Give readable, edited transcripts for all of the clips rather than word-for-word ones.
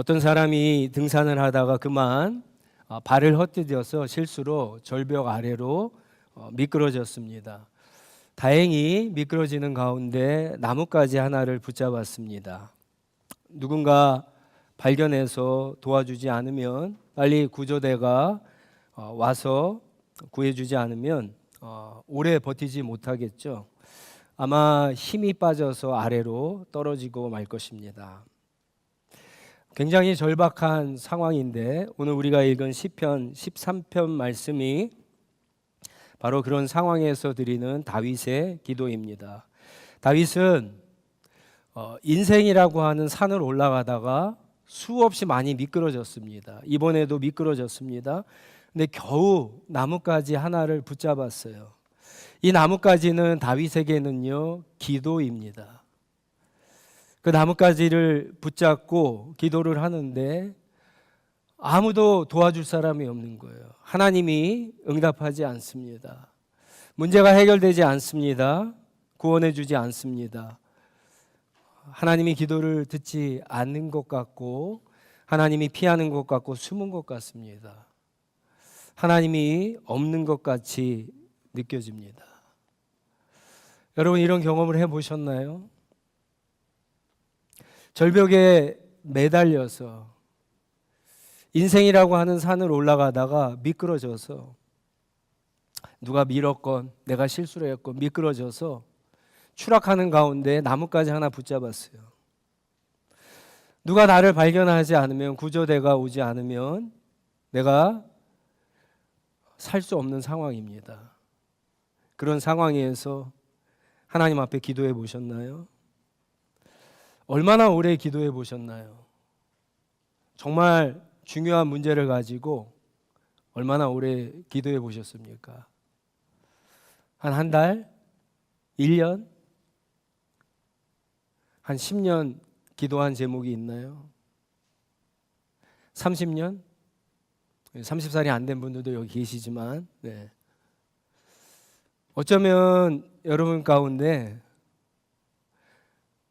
어떤 사람이 등산을 하다가 그만 발을 헛디뎌서 실수로 절벽 아래로 미끄러졌습니다. 다행히 미끄러지는 가운데 나뭇가지 하나를 붙잡았습니다. 누군가 발견해서 도와주지 않으면, 빨리 구조대가 와서 구해주지 않으면 오래 버티지 못하겠죠. 아마 힘이 빠져서 아래로 떨어지고 말 것입니다. 굉장히 절박한 상황인데, 오늘 우리가 읽은 시편 13편 말씀이 바로 그런 상황에서 드리는 다윗의 기도입니다. 다윗은 인생이라고 하는 산을 올라가다가 수없이 많이 미끄러졌습니다. 이번에도 미끄러졌습니다. 근데 겨우 나뭇가지 하나를 붙잡았어요. 이 나뭇가지는 다윗에게는요, 기도입니다. 그 나뭇가지를 붙잡고 기도를 하는데 아무도 도와줄 사람이 없는 거예요. 하나님이 응답하지 않습니다. 문제가 해결되지 않습니다. 구원해 주지 않습니다. 하나님이 기도를 듣지 않는 것 같고, 하나님이 피하는 것 같고, 숨은 것 같습니다. 하나님이 없는 것 같이 느껴집니다. 여러분, 이런 경험을 해보셨나요? 절벽에 매달려서 인생이라고 하는 산을 올라가다가 미끄러져서, 누가 밀었건 내가 실수를 했건 미끄러져서 추락하는 가운데 나뭇가지 하나 붙잡았어요. 누가 나를 발견하지 않으면, 구조대가 오지 않으면 내가 살 수 없는 상황입니다. 그런 상황에서 하나님 앞에 기도해 보셨나요? 얼마나 오래 기도해 보셨나요? 정말 중요한 문제를 가지고 얼마나 오래 기도해 보셨습니까? 한 달? 1년? 한 10년 기도한 제목이 있나요? 30년? 30살이 안 된 분들도 여기 계시지만, 네. 어쩌면 여러분 가운데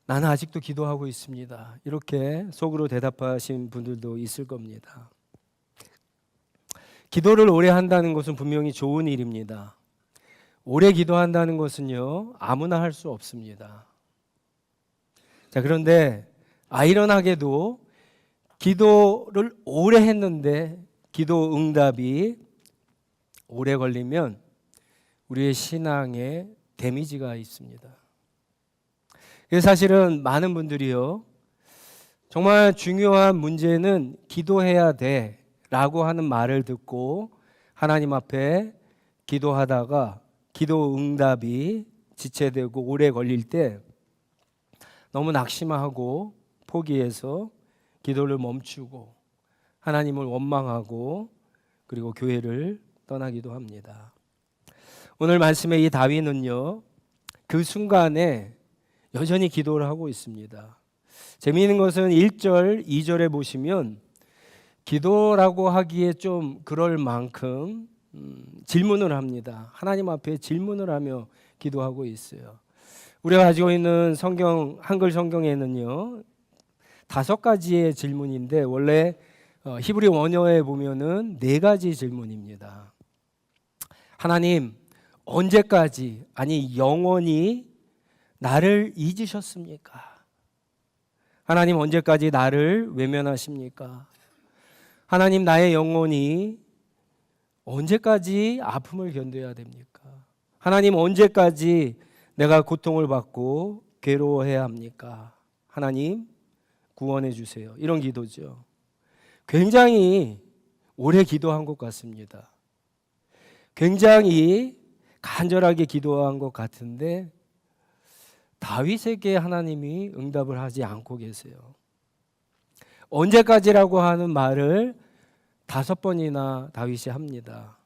나는 아직도 기도하고 있습니다, 이렇게 속으로 대답하신 분들도 있을 겁니다. 기도를 오래 한다는 것은 분명히 좋은 일입니다. 오래 기도한다는 것은요, 아무나 할 수 없습니다. 자, 그런데 아이러니하게도 기도를 오래 했는데 기도 응답이 오래 걸리면 우리의 신앙에 데미지가 있습니다. 그래서 사실은 많은 분들이요, 정말 중요한 문제는 기도해야 돼 라고 하는 말을 듣고 하나님 앞에 기도하다가 기도 응답이 지체되고 오래 걸릴 때 너무 낙심하고 포기해서 기도를 멈추고 하나님을 원망하고 그리고 교회를 떠나기도 합니다. 오늘 말씀의 이 다윗은요, 그 순간에 여전히 기도를 하고 있습니다. 재미있는 것은 1절, 2절에 보시면 기도라고 하기에 좀 그럴 만큼 질문을 합니다. 하나님 앞에 질문을 하며 기도하고 있어요. 우리가 가지고 있는 성경, 한글 성경에는요, 5가지의 질문인데 원래 히브리 원어에 보면은 4가지 질문입니다. 하나님, 언제까지, 아니 영원히 나를 잊으셨습니까? 하나님, 언제까지 나를 외면하십니까? 하나님, 나의 영혼이 언제까지 아픔을 견뎌야 됩니까? 하나님, 언제까지 내가 고통을 받고 괴로워해야 합니까? 하나님, 구원해 주세요. 이런 기도죠. 굉장히 오래 기도한 것 같습니다. 굉장히 간절하게 기도한 것 같은데 다윗에게 하나님이 응답을 하지 않고 계세요. 언제까지라고 하는 말을 5번이나 다윗이 합니다.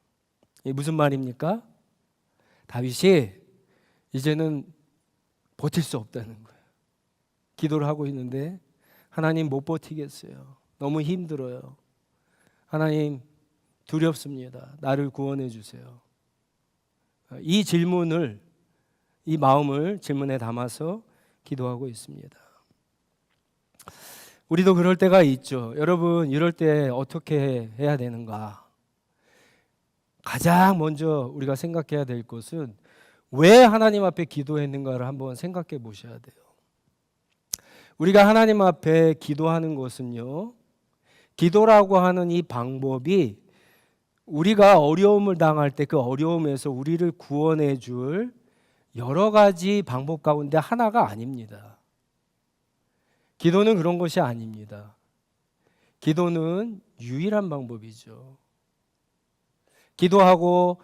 이게 무슨 말입니까? 다윗이 이제는 버틸 수 없다는 거예요. 기도를 하고 있는데 하나님, 못 버티겠어요. 너무 힘들어요. 하나님, 두렵습니다. 나를 구원해 주세요. 이 질문을, 이 마음을 질문에 담아서 기도하고 있습니다. 우리도 그럴 때가 있죠. 여러분, 이럴 때 어떻게 해야 되는가? 가장 먼저 우리가 생각해야 될 것은 왜 하나님 앞에 기도했는가를 한번 생각해 보셔야 돼요. 우리가 하나님 앞에 기도하는 것은요, 기도라고 하는 이 방법이 우리가 어려움을 당할 때 그 어려움에서 우리를 구원해 줄 여러 가지 방법 가운데 하나가 아닙니다. 기도는 그런 것이 아닙니다. 기도는 유일한 방법이죠. 기도하고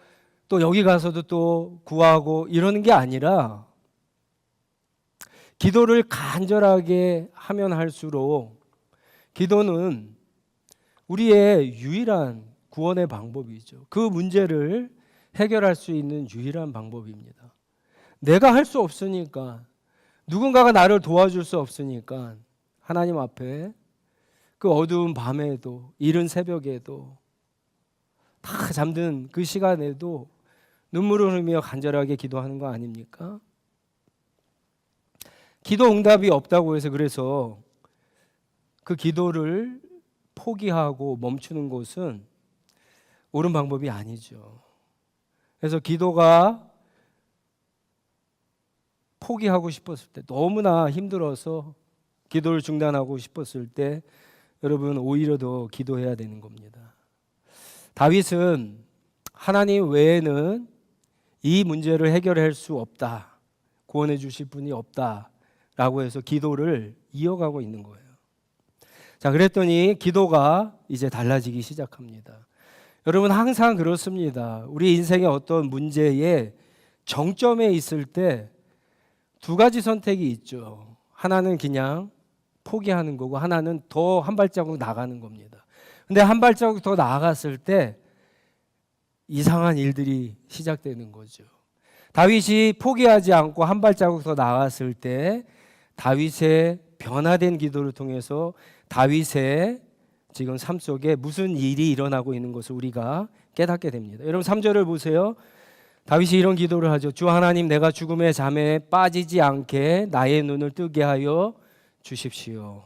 또 여기 가서도 또 구하고 이러는 게 아니라 기도를 간절하게 하면 할수록 기도는 우리의 유일한 구원의 방법이죠. 그 문제를 해결할 수 있는 유일한 방법입니다. 내가 할 수 없으니까, 누군가가 나를 도와줄 수 없으니까 하나님 앞에 그 어두운 밤에도, 이른 새벽에도, 다 잠든 그 시간에도 눈물을 흘리며 간절하게 기도하는 거 아닙니까? 기도 응답이 없다고 해서 그래서 그 기도를 포기하고 멈추는 것은 옳은 방법이 아니죠. 그래서 기도가 포기하고 싶었을 때, 너무나 힘들어서 기도를 중단하고 싶었을 때 여러분 오히려 더 기도해야 되는 겁니다. 다윗은 하나님 외에는 이 문제를 해결할 수 없다, 구원해 주실 분이 없다라고 해서 기도를 이어가고 있는 거예요. 자, 그랬더니 기도가 이제 달라지기 시작합니다. 여러분 항상 그렇습니다. 우리 인생의 어떤 문제에 정점에 있을 때 두 가지 선택이 있죠. 하나는 그냥 포기하는 거고 하나는 더 한 발자국 나가는 겁니다. 근데 한 발자국 더 나아갔을 때 이상한 일들이 시작되는 거죠. 다윗이 포기하지 않고 한 발자국 더 나아갔을 때 다윗의 변화된 기도를 통해서 다윗의 지금 삶 속에 무슨 일이 일어나고 있는 것을 우리가 깨닫게 됩니다. 여러분 3절을 보세요. 다윗이 이런 기도를 하죠. 주 하나님, 내가 죽음의 잠에 빠지지 않게 나의 눈을 뜨게 하여 주십시오.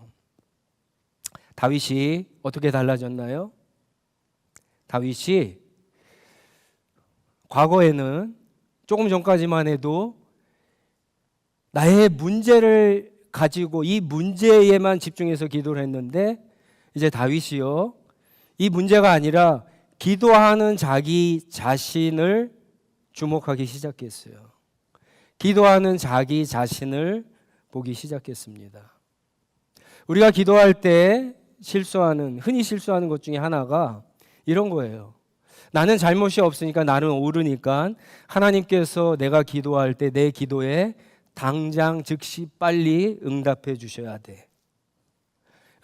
다윗이 어떻게 달라졌나요? 다윗이 과거에는 조금 전까지만 해도 나의 문제를 가지고 이 문제에만 집중해서 기도를 했는데 이제 다윗이요, 이 문제가 아니라 기도하는 자기 자신을 주목하기 시작했어요. 기도하는 자기 자신을 보기 시작했습니다. 우리가 기도할 때 흔히 실수하는 것 중에 하나가 이런 거예요. 나는 잘못이 없으니까, 나는 옳으니까 하나님께서 내가 기도할 때 내 기도에 당장 즉시 빨리 응답해 주셔야 돼.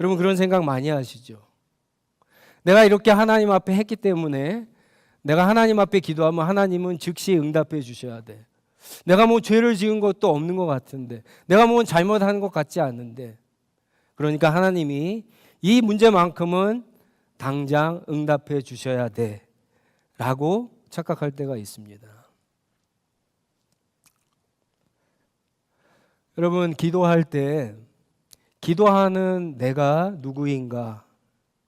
여러분 그런 생각 많이 하시죠? 내가 이렇게 하나님 앞에 했기 때문에 내가 하나님 앞에 기도하면 하나님은 즉시 응답해 주셔야 돼. 내가 뭐 죄를 지은 것도 없는 것 같은데, 내가 뭐 잘못하는 것 같지 않는데, 그러니까 하나님이 이 문제만큼은 당장 응답해 주셔야 돼 라고 착각할 때가 있습니다. 여러분 기도할 때 기도하는 내가 누구인가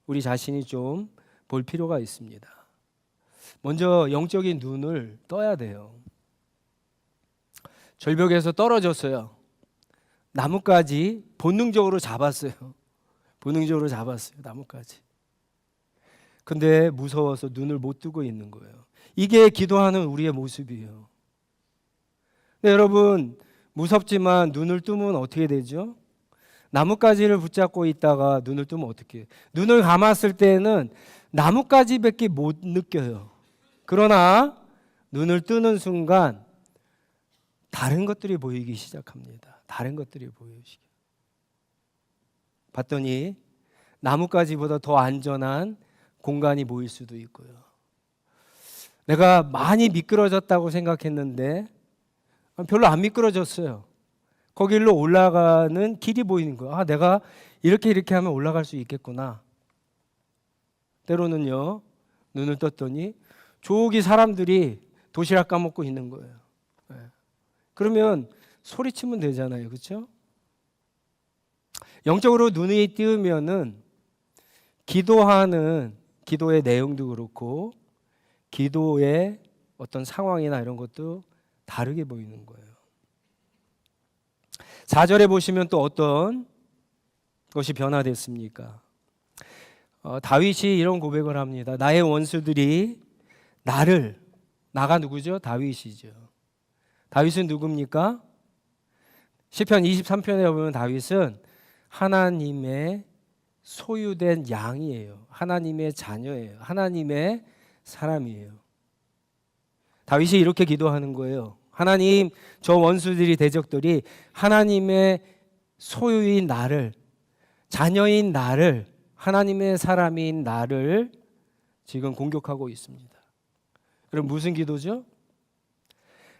우리 자신이 좀 볼 필요가 있습니다. 먼저 영적인 눈을 떠야 돼요. 절벽에서 떨어졌어요. 나뭇가지 본능적으로 잡았어요. 본능적으로 잡았어요. 나뭇가지. 근데 무서워서 눈을 못 뜨고 있는 거예요. 이게 기도하는 우리의 모습이에요. 근데 여러분 무섭지만 눈을 뜨면 어떻게 되죠? 나뭇가지를 붙잡고 있다가 눈을 뜨면 어떻게 해요? 눈을 감았을 때는 나뭇가지밖에 못 느껴요. 그러나 눈을 뜨는 순간 다른 것들이 보이기 시작합니다. 다른 것들이 보이기. 봤더니 나뭇가지보다 더 안전한 공간이 보일 수도 있고요. 내가 많이 미끄러졌다고 생각했는데 별로 안 미끄러졌어요. 거기로 올라가는 길이 보이는 거예요. 아, 내가 이렇게 하면 올라갈 수 있겠구나. 때로는요, 눈을 떴더니 저기 사람들이 도시락 까먹고 있는 거예요. 그러면 소리치면 되잖아요. 그렇죠? 영적으로 눈이 띄우면은 기도의 내용도 그렇고 기도의 어떤 상황이나 이런 것도 다르게 보이는 거예요. 4절에 보시면 또 어떤 것이 변화됐습니까? 다윗이 이런 고백을 합니다. 나의 원수들이 나가 누구죠? 다윗이죠. 다윗은 누굽니까? 시편 23편에 보면 다윗은 하나님의 소유된 양이에요. 하나님의 자녀예요. 하나님의 사람이에요. 다윗이 이렇게 기도하는 거예요. 하나님, 저 원수들이 대적들이 하나님의 소유인 나를, 자녀인 나를, 하나님의 사람인 나를 지금 공격하고 있습니다. 그럼 무슨 기도죠?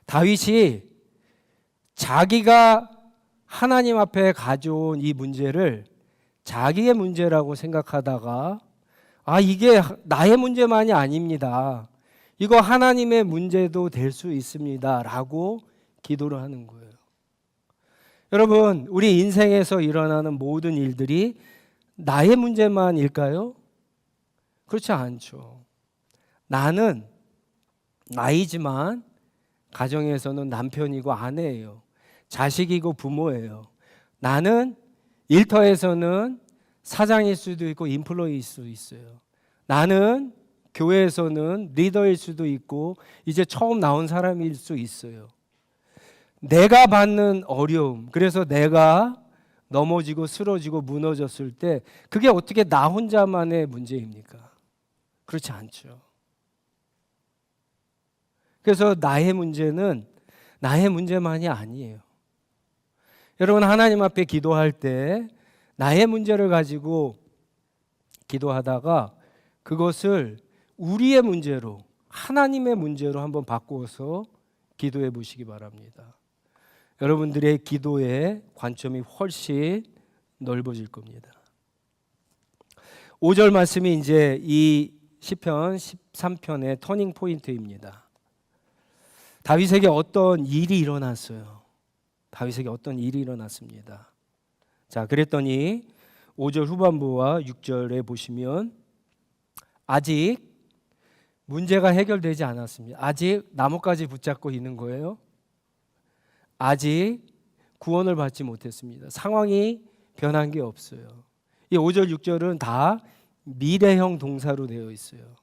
다윗이 자기가 하나님 앞에 가져온 이 문제를 자기의 문제라고 생각하다가 이게 나의 문제만이 아닙니다. 이거 하나님의 문제도 될 수 있습니다. 라고 기도를 하는 거예요. 여러분, 우리 인생에서 일어나는 모든 일들이 나의 문제만일까요? 그렇지 않죠. 나는 나이지만 가정에서는 남편이고 아내예요. 자식이고 부모예요. 나는 일터에서는 사장일 수도 있고 인플루어일 수도 있어요. 나는 교회에서는 리더일 수도 있고 이제 처음 나온 사람일 수 있어요. 내가 받는 어려움, 그래서 내가 넘어지고 쓰러지고 무너졌을 때 그게 어떻게 나 혼자만의 문제입니까? 그렇지 않죠. 그래서 나의 문제는 나의 문제만이 아니에요. 여러분, 하나님 앞에 기도할 때 나의 문제를 가지고 기도하다가 그것을 우리의 문제로, 하나님의 문제로 한번 바꾸어서 기도해 보시기 바랍니다. 여러분들의 기도의 관점이 훨씬 넓어질 겁니다. 5절 말씀이 이제 이 시편 13편의 터닝 포인트입니다. 다윗에게 어떤 일이 일어났어요. 다윗에게 어떤 일이 일어났습니다. 자, 그랬더니 5절 후반부와 6절에 보시면 아직 문제가 해결되지 않았습니다. 아직 나뭇가지 붙잡고 있는 거예요. 아직 구원을 받지 못했습니다. 상황이 변한 게 없어요. 이 5절 6절은 다 미래형 동사로 되어 있어요.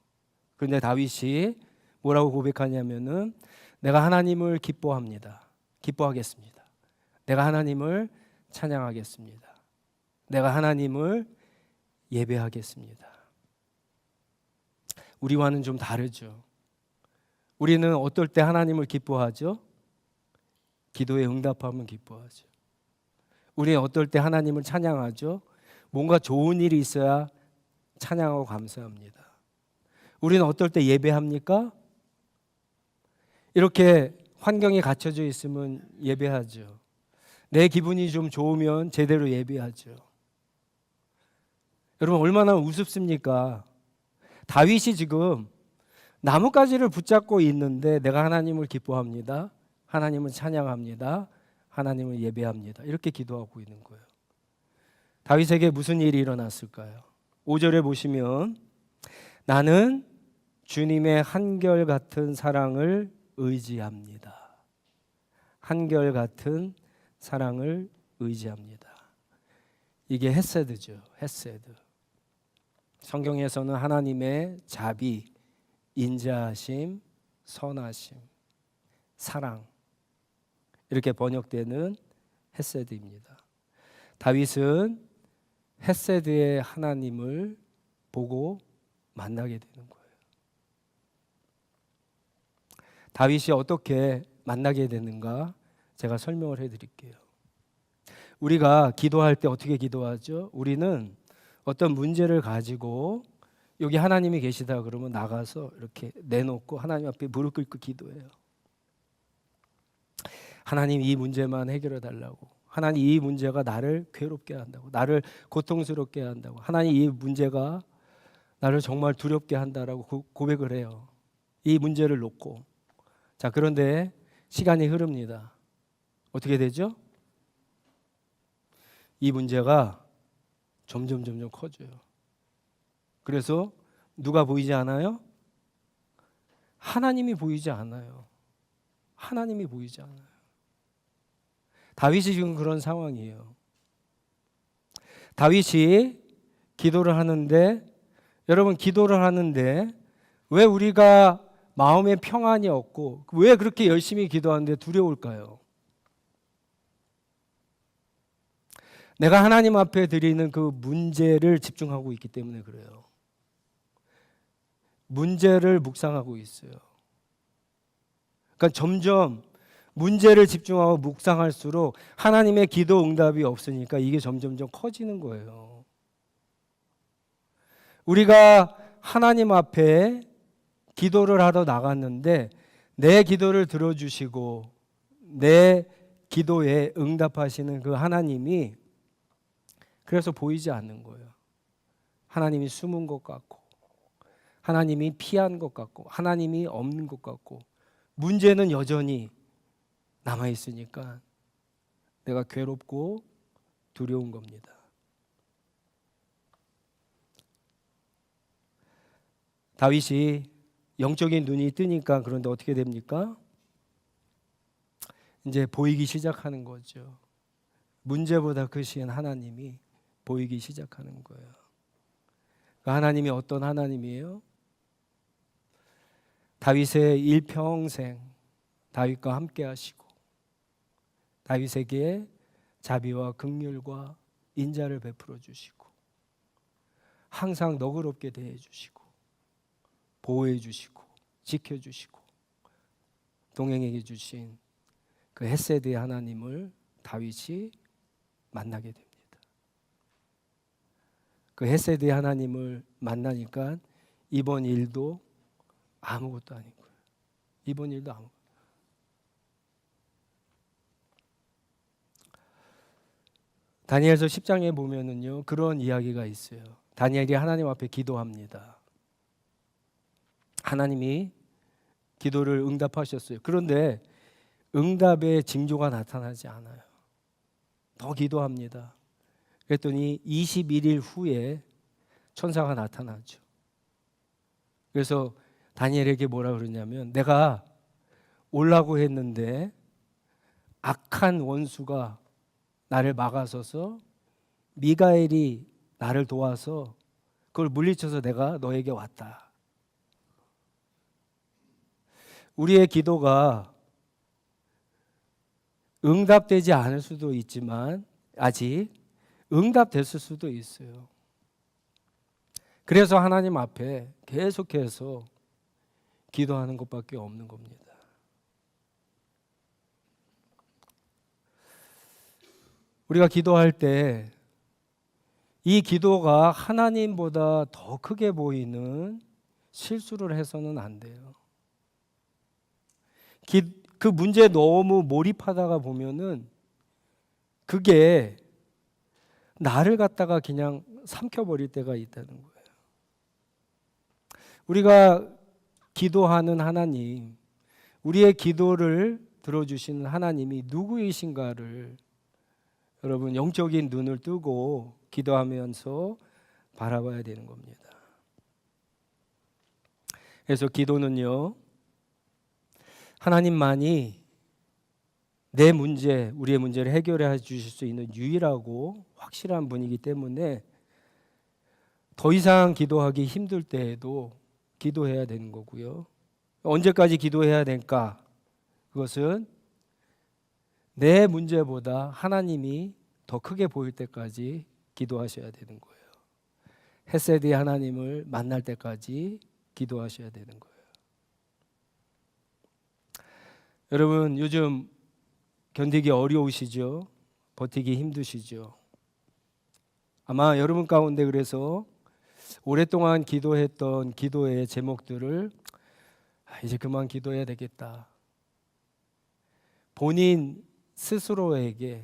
그런데 다윗이 뭐라고 고백하냐면은 내가 하나님을 기뻐하겠습니다. 내가 하나님을 찬양하겠습니다. 내가 하나님을 예배하겠습니다. 우리와는 좀 다르죠. 우리는 어떨 때 하나님을 기뻐하죠? 기도에 응답하면 기뻐하죠. 우리는 어떨 때 하나님을 찬양하죠? 뭔가 좋은 일이 있어야 찬양하고 감사합니다. 우리는 어떨 때 예배합니까? 이렇게 환경이 갖춰져 있으면 예배하죠. 내 기분이 좀 좋으면 제대로 예배하죠. 여러분, 얼마나 우습습니까? 다윗이 지금 나뭇가지를 붙잡고 있는데 내가 하나님을 기뻐합니다. 하나님을 찬양합니다. 하나님을 예배합니다. 이렇게 기도하고 있는 거예요. 다윗에게 무슨 일이 일어났을까요? 5절에 보시면 나는 주님의 한결같은 사랑을 의지합니다. 한결같은 사랑을 의지합니다. 이게 헤세드죠. 헤세드. 성경에서는 하나님의 자비, 인자하심, 선하심, 사랑 이렇게 번역되는 헤세드입니다. 다윗은 헤세드의 하나님을 보고 만나게 되는 거예요. 다윗이 어떻게 만나게 되는가 제가 설명을 해드릴게요. 우리가 기도할 때 어떻게 기도하죠? 우리는 어떤 문제를 가지고 여기 하나님이 계시다 그러면 나가서 이렇게 내놓고 하나님 앞에 무릎 꿇고 기도해요. 하나님, 이 문제만 해결해 달라고. 하나님, 이 문제가 나를 괴롭게 한다고. 나를 고통스럽게 한다고. 하나님, 이 문제가 나를 정말 두렵게 한다라고 고백을 해요. 이 문제를 놓고. 자, 그런데 시간이 흐릅니다. 어떻게 되죠? 이 문제가 점점 커져요. 그래서 누가 보이지 않아요? 하나님이 보이지 않아요. 하나님이 보이지 않아요. 다윗이 지금 그런 상황이에요. 다윗이 기도를 하는데, 여러분, 기도를 하는데 왜 우리가 마음에 평안이 없고 왜 그렇게 열심히 기도하는데 두려울까요? 내가 하나님 앞에 드리는 그 문제를 집중하고 있기 때문에 그래요. 문제를 묵상하고 있어요. 그러니까 점점 문제를 집중하고 묵상할수록 하나님의 기도 응답이 없으니까 이게 점점 커지는 거예요. 우리가 하나님 앞에 기도를 하러 나갔는데 내 기도를 들어주시고 내 기도에 응답하시는 그 하나님이 그래서 보이지 않는 거예요. 하나님이 숨은 것 같고 하나님이 피한 것 같고 하나님이 없는 것 같고 문제는 여전히 남아있으니까 내가 괴롭고 두려운 겁니다. 다윗이 영적인 눈이 뜨니까 그런데 어떻게 됩니까? 이제 보이기 시작하는 거죠. 문제보다 크신 하나님이 보이기 시작하는 거예요. 그 하나님이 어떤 하나님이에요? 다윗의 일평생 다윗과 함께 하시고 다윗에게 자비와 긍휼과 인자를 베풀어 주시고 항상 너그럽게 대해 주시고 보호해 주시고 지켜 주시고 동행해 주신 그 헤세드의 하나님을 다윗이 만나게 됩니다. 그 헤세드의 하나님을 만나니까 이번 일도 아무것도 아닌 거예요. 이번 일도 아무것도. 다니엘서 10장에 보면은요 그런 이야기가 있어요. 다니엘이 하나님 앞에 기도합니다. 하나님이 기도를 응답하셨어요. 그런데 응답의 징조가 나타나지 않아요. 더 기도합니다. 그랬더니 21일 후에 천사가 나타나죠. 그래서 다니엘에게 뭐라 그러냐면 내가 오려고 했는데 악한 원수가 나를 막아서서 미가엘이 나를 도와서 그걸 물리쳐서 내가 너에게 왔다. 우리의 기도가 응답되지 않을 수도 있지만 아직 응답됐을 수도 있어요. 그래서 하나님 앞에 계속해서 기도하는 것밖에 없는 겁니다. 우리가 기도할 때 이 기도가 하나님보다 더 크게 보이는 실수를 해서는 안 돼요. 그 문제에 너무 몰입하다가 보면은 그게 나를 갖다가 그냥 삼켜버릴 때가 있다는 거예요. 우리가 기도하는 하나님, 우리의 기도를 들어주시는 하나님이 누구이신가를 여러분 영적인 눈을 뜨고 기도하면서 바라봐야 되는 겁니다. 그래서 기도는요, 하나님만이 내 문제, 우리의 문제를 해결해 주실 수 있는 유일하고 확실한 분이기 때문에 더 이상 기도하기 힘들 때에도 기도해야 되는 거고요. 언제까지 기도해야 될까? 그것은 내 문제보다 하나님이 더 크게 보일 때까지 기도하셔야 되는 거예요. 헤세드의 하나님을 만날 때까지 기도하셔야 되는 거예요. 여러분 요즘 견디기 어려우시죠? 버티기 힘드시죠? 아마 여러분 가운데 그래서 오랫동안 기도했던 기도의 제목들을 이제 그만 기도해야 되겠다. 본인 스스로에게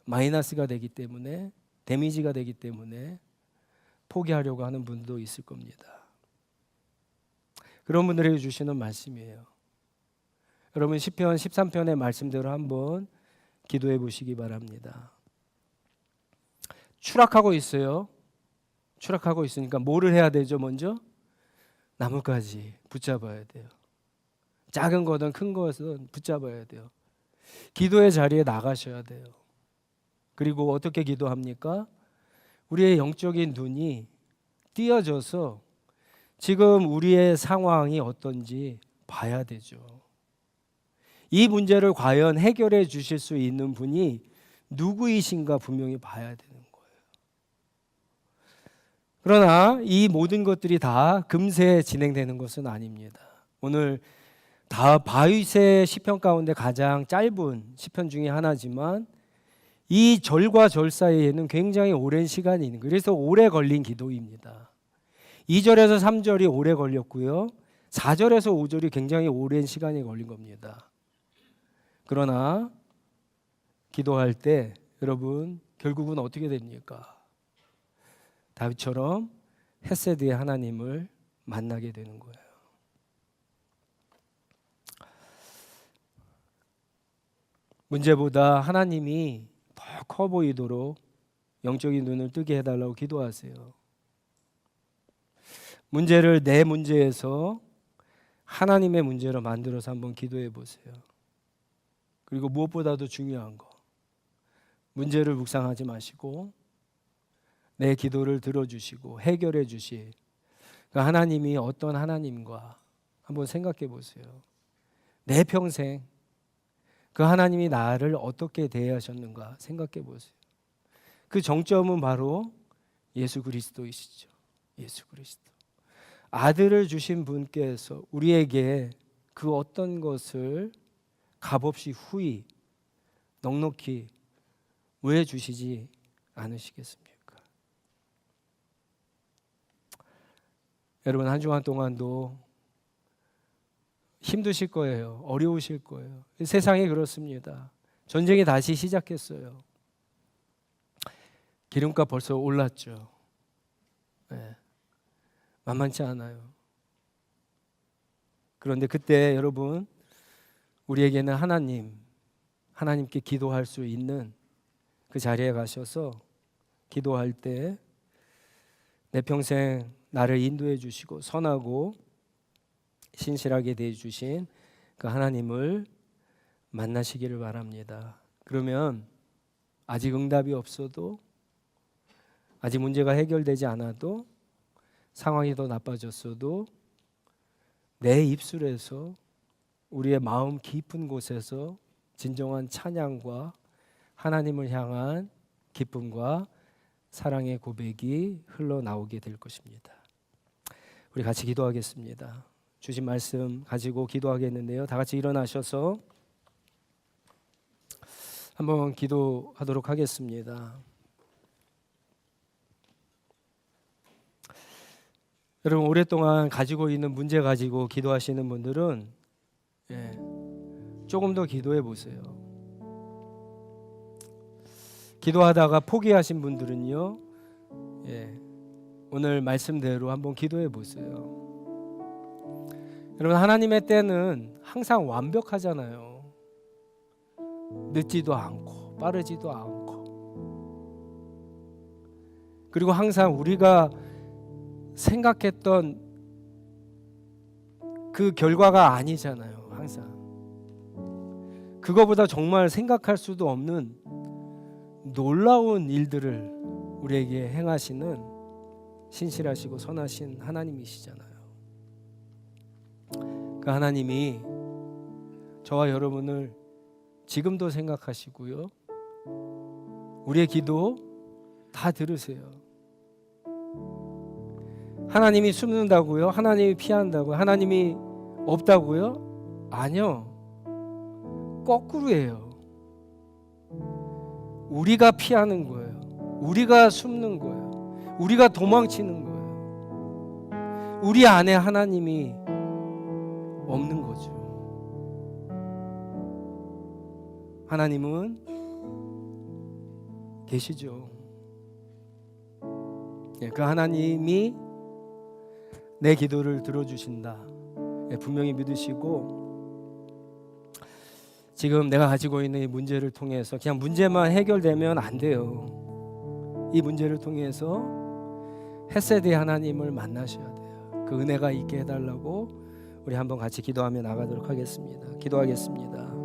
마이너스가 되기 때문에 데미지가 되기 때문에 포기하려고 하는 분도 있을 겁니다. 그런 분들에게 주시는 말씀이에요. 여러분 시편 13편의 말씀대로 한번 기도해 보시기 바랍니다. 추락하고 있어요. 추락하고 있으니까 뭐를 해야 되죠? 먼저 나뭇가지 붙잡아야 돼요. 작은 거든 큰 것은 붙잡아야 돼요. 기도의 자리에 나가셔야 돼요. 그리고 어떻게 기도합니까? 우리의 영적인 눈이 띄어져서 지금 우리의 상황이 어떤지 봐야 되죠. 이 문제를 과연 해결해 주실 수 있는 분이 누구이신가 분명히 봐야 되는 거예요. 그러나 이 모든 것들이 다 금세 진행되는 것은 아닙니다. 오늘 다윗의 시편 가운데 가장 짧은 시편 중에 하나지만 이 절과 절 사이에는 굉장히 오랜 시간이 있는 거예요. 그래서 오래 걸린 기도입니다. 2절에서 3절이 오래 걸렸고요. 4절에서 5절이 굉장히 오랜 시간이 걸린 겁니다. 그러나 기도할 때 여러분 결국은 어떻게 됩니까? 다윗처럼 헤세드의 하나님을 만나게 되는 거예요. 문제보다 하나님이 더 커 보이도록 영적인 눈을 뜨게 해달라고 기도하세요. 문제를 내 문제에서 하나님의 문제로 만들어서 한번 기도해 보세요. 그리고 무엇보다도 중요한 거, 문제를 묵상하지 마시고 내 기도를 들어주시고 해결해 주실 그 하나님이 어떤 하나님인가 한번 생각해 보세요. 내 평생 그 하나님이 나를 어떻게 대하셨는가 생각해 보세요. 그 정점은 바로 예수 그리스도이시죠. 예수 그리스도. 아들을 주신 분께서 우리에게 그 어떤 것을 값없이 후히 넉넉히 왜 주시지 않으시겠습니까? 여러분 한 주간 동안도 힘드실 거예요. 어려우실 거예요. 세상이 그렇습니다. 전쟁이 다시 시작했어요. 기름값 벌써 올랐죠. 네. 만만치 않아요. 그런데 그때 여러분 우리에게는 하나님께 기도할 수 있는 그 자리에 가셔서 기도할 때 내 평생 나를 인도해 주시고 선하고 신실하게 대해 주신 그 하나님을 만나시기를 바랍니다. 그러면 아직 응답이 없어도 아직 문제가 해결되지 않아도 상황이 더 나빠졌어도 내 입술에서 우리의 마음 깊은 곳에서 진정한 찬양과 하나님을 향한 기쁨과 사랑의 고백이 흘러나오게 될 것입니다. 우리 같이 기도하겠습니다. 주신 말씀 가지고 기도하겠는데요. 다 같이 일어나셔서 한번 기도하도록 하겠습니다. 여러분 오랫동안 가지고 있는 문제 가지고 기도하시는 분들은 조금 더 기도해 보세요. 기도하다가 포기하신 분들은요, 오늘 말씀대로 한번 기도해 보세요. 여러분 하나님의 때는 항상 완벽하잖아요. 늦지도 않고 빠르지도 않고, 그리고 항상 우리가 생각했던 그 결과가 아니잖아요. 항상 그거보다 정말 생각할 수도 없는 놀라운 일들을 우리에게 행하시는 신실하시고 선하신 하나님이시잖아요. 그 하나님이 저와 여러분을 지금도 생각하시고요, 우리의 기도 다 들으세요. 하나님이 숨는다고요? 하나님이 피한다고요? 하나님이 없다고요? 아니요. 거꾸로예요. 우리가 피하는 거예요. 우리가 숨는 거예요. 우리가 도망치는 거예요. 우리 안에 하나님이 없는 거죠. 하나님은 계시죠. 그 하나님이 내 기도를 들어주신다. 분명히 믿으시고, 지금 내가 가지고 있는 이 문제를 통해서 그냥 문제만 해결되면 안 돼요. 이 문제를 통해서 헤세드의 하나님을 만나셔야 돼요. 그 은혜가 있게 해달라고 우리 한번 같이 기도하며 나가도록 하겠습니다. 기도하겠습니다.